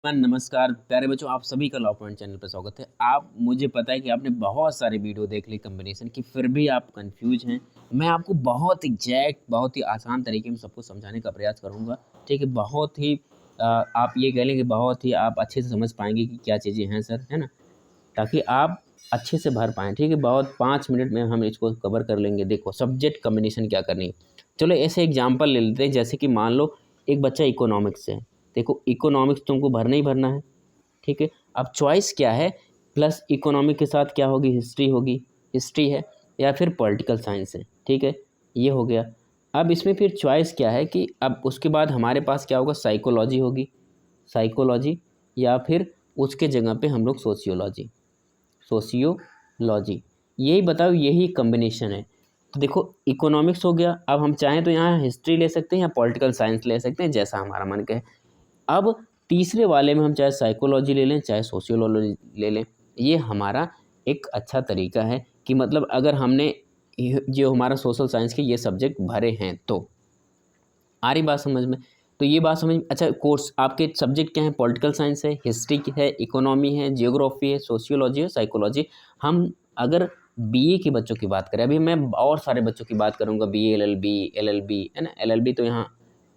नमस्कार प्यारे बच्चों, आप सभी का लॉ पॉइंट चैनल पर स्वागत है। आप मुझे पता है कि आपने बहुत सारे वीडियो देख लिए कॉम्बिनेशन की, फिर भी आप कंफ्यूज हैं। मैं आपको बहुत एग्जैक्ट, बहुत ही आसान तरीके में सबको समझाने का प्रयास करूंगा। ठीक है, बहुत ही आप ये कह लें कि बहुत ही आप अच्छे से समझ पाएंगे कि क्या चीज़ें हैं सर, है ना, ताकि आप अच्छे से भर पाएँ। ठीक है, बहुत 5 मिनट में हम इसको कवर कर लेंगे। देखो, सब्जेक्ट कॉम्बिनेशन क्या करनी है। चलो ऐसे एग्जाम्पल ले लेते हैं, जैसे कि मान लो एक बच्चा इकोनॉमिक्स से है। देखो, इकोनॉमिक्स तुमको भरना ही भरना है। ठीक है, अब चॉइस क्या है, प्लस इकोनॉमिक के साथ क्या होगी, हिस्ट्री होगी, हिस्ट्री है, या फिर पॉलिटिकल साइंस है। ठीक है, ये हो गया। अब इसमें फिर चॉइस क्या है कि अब उसके बाद हमारे पास क्या होगा, साइकोलॉजी होगी, साइकोलॉजी, या फिर उसके जगह पे हम लोग सोशियोलॉजी, सोशियोलॉजी। यही बताओ, यही कॉम्बिनेशन है। तो देखो, इकोनॉमिक्स हो गया। अब हम चाहें तो यहाँ हिस्ट्री ले सकते हैं या पॉलिटिकल साइंस ले सकते हैं, जैसा हमारा मन कहे। अब तीसरे वाले में हम चाहे साइकोलॉजी ले लें, चाहे सोशियोलॉजी ले लें। ये हमारा एक अच्छा तरीका है कि मतलब अगर हमने जो हमारा सोशल साइंस के ये सब्जेक्ट भरे हैं तो आ रही बात समझ में। तो ये बात समझ, अच्छा कोर्स आपके सब्जेक्ट क्या हैं, पॉलिटिकल साइंस है, हिस्ट्री है, इकोनॉमी है, जियोग्राफी है, सोशियोलॉजी है, साइकोलॉजी। हम अगर बीए के बच्चों की बात करें, अभी मैं और सारे बच्चों की बात करूंगा, बीए, एलएलबी है ना, एलएलबी तो यहाँ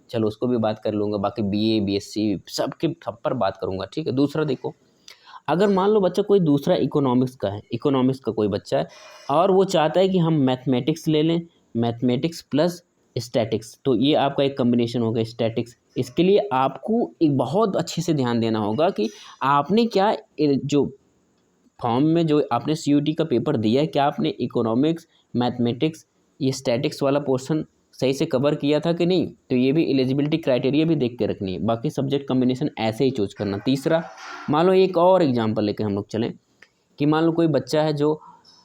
चलो उसको भी बात कर लूँगा, बाकी बीए, बीएससी सबके सब पर बात करूँगा। ठीक है, दूसरा देखो, अगर मान लो बच्चा कोई दूसरा इकोनॉमिक्स का है, इकोनॉमिक्स का कोई बच्चा है और वो चाहता है कि हम मैथमेटिक्स ले लें, मैथमेटिक्स प्लस स्टैटिक्स, तो ये आपका एक कॉम्बिनेशन होगा स्टैटिक्स। इसके लिए आपको एक बहुत अच्छे से ध्यान देना होगा कि आपने क्या जो फॉर्म में जो आपने सीयूटी का पेपर दिया है, क्या आपने इकोनॉमिक्स, मैथमेटिक्स, ये स्टैटिक्स वाला पोर्शन सही से कवर किया था कि नहीं। तो ये भी एलिजिबिलिटी क्राइटेरिया भी देख के रखनी है। बाकी सब्जेक्ट कॉम्बिनेशन ऐसे ही चूज करना। तीसरा, मान लो एक और एग्जांपल लेके हम लोग चलें कि मान लो कोई बच्चा है जो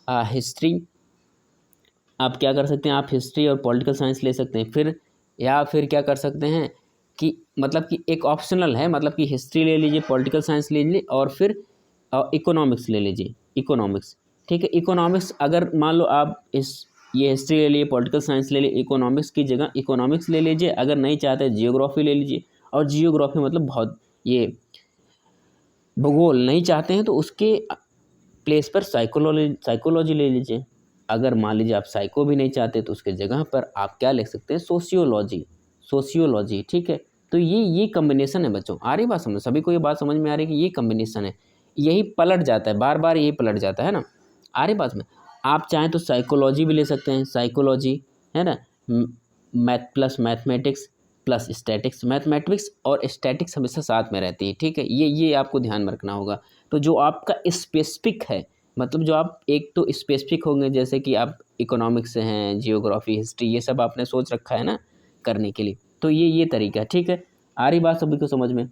हिस्ट्री, आप क्या कर सकते हैं, आप हिस्ट्री और पॉलिटिकल साइंस ले सकते हैं। फिर या फिर क्या कर सकते हैं कि मतलब कि एक ऑप्शनल है, मतलब कि हिस्ट्री ले लीजिए, पॉलिटिकल साइंस ले लीजिए और फिर इकोनॉमिक्स ले लीजिए, इकोनॉमिक्स। ठीक है, इकोनॉमिक्स अगर मान लो आप ये हिस्ट्री ले लिए, पॉलिटिकल साइंस ले लिए, इकोनॉमिक्स की जगह इकोनॉमिक्स ले लीजिए। अगर नहीं चाहते जियोग्राफी ले लीजिए, और जियोग्राफी मतलब बहुत ये भूगोल नहीं चाहते हैं तो उसके प्लेस पर साइकोलॉजी ले लीजिए। अगर मान लीजिए आप साइको भी नहीं चाहते तो उसके जगह पर आप क्या लिख सकते हैं, सोशियोलॉजी, सोशियोलॉजी। ठीक है, तो ये कॉम्बिनेशन है बच्चों। आ रही बात समझ, सभी को ये बात समझ में आ रही है कि ये कॉम्बिनेशन है, यही पलट जाता है, बार बार यही पलट जाता है ना। आ रही बात में, आप चाहें तो साइकोलॉजी भी ले सकते हैं, साइकोलॉजी, है ना, math plus mathematics plus statics. Mathematics और स्टैटिक्स हमेशा साथ में रहती है। ठीक है, ये आपको ध्यान में रखना होगा। तो जो आपका स्पेसिफिक है, मतलब जो आप एक तो स्पेसिफिक होंगे, जैसे कि आप इकोनॉमिक्स से हैं, जियोग्राफी, हिस्ट्री, ये सब आपने सोच रखा है ना करने के लिए, तो ये तरीका है। ठीक है, आ रही बात सभी को समझ में।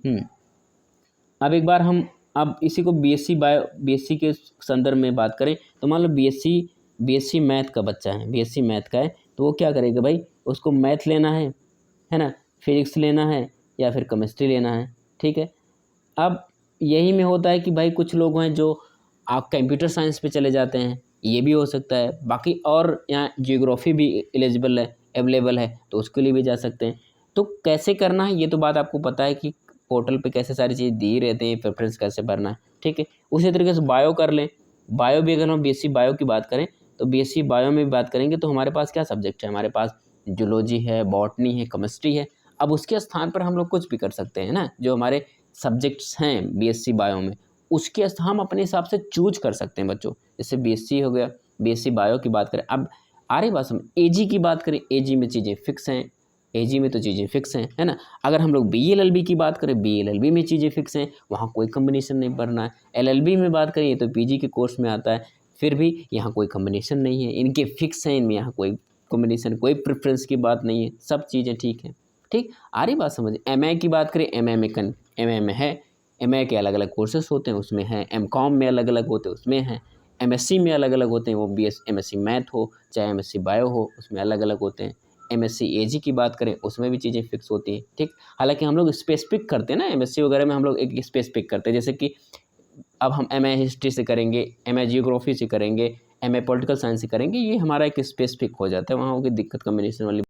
अब एक बार हम अब इसी को बीएससी के संदर्भ में बात करें, तो मान लो बीएससी मैथ का बच्चा है, बीएससी मैथ का है, तो वो क्या करेगा भाई, उसको मैथ लेना है ना, फिजिक्स लेना है या फिर केमिस्ट्री लेना है। ठीक है, अब यही में होता है कि भाई कुछ लोग हैं जो आप कंप्यूटर साइंस पे चले जाते हैं, ये भी हो सकता है। बाकी और यहाँ जियोग्राफी भी एलिजिबल है, अवेलेबल है, तो उसके लिए भी जा सकते हैं। तो कैसे करना है ये तो बात आपको पता है कि पोर्टल पे कैसे सारी चीज़ दी रहते हैं, प्रेफरेंस कैसे भरना है। ठीक है, उसी तरीके से बायो कर लें। बायो भी अगर हम बीएससी बायो की बात करें, तो बीएससी बायो में भी बात करेंगे तो हमारे पास क्या सब्जेक्ट है, हमारे पास जूलॉजी है, बॉटनी है, केमिस्ट्री है। अब उसके स्थान पर हम लोग कुछ भी कर सकते हैं ना, जो हमारे सब्जेक्ट्स हैं बीएससी बायो में, उसके हम अपने हिसाब से चूज कर सकते हैं बच्चों। जैसे बीएससी हो गया, बीएससी बायो की बात करें। अब आ रही बात समझ, एजी की बात करें, एजी में चीज़ें फिक्स हैं, एजी में तो चीज़ें फिक्स हैं, है ना। अगर हम लोग बीएलएलबी की बात करें, बीएलएलबी में चीज़ें फिक्स हैं, वहाँ कोई कम्बिनेशन नहीं भरना है। एलएलबी में बात करें, ये तो पीजी के कोर्स में आता है, फिर भी यहाँ कोई कम्बिनेशन नहीं है, इनके फिक्स हैं, इनमें यहाँ कोई कॉम्बिनेशन, कोई प्रेफरेंस की बात नहीं है, सब चीज़ें ठीक हैं। ठीक, आ रही बात समझ। एमए की बात करें, एमए में है, एमए के अलग अलग कोर्सेस होते हैं, उसमें हैं। एमकॉम में अलग अलग होते हैं, उसमें हैं। एमएससी में अलग अलग होते हैं, वो एमएससी मैथ हो चाहे एमएससी बायो हो, उसमें अलग अलग होते हैं। एमएससी एजी की बात करें, उसमें भी चीज़ें फिक्स होती हैं। ठीक, हालांकि हम लोग स्पेसिफिक करते हैं ना, एमएससी वगैरह में हम लोग एक स्पेसिफिक करते हैं, जैसे कि अब हम एमए हिस्ट्री से करेंगे, एमए जियोग्राफी से करेंगे, एमए पॉलिटिकल साइंस से करेंगे, ये हमारा एक स्पेसिफिक हो जाता है, वहाँ होगी दिक्कत कम्बिनेशन वाली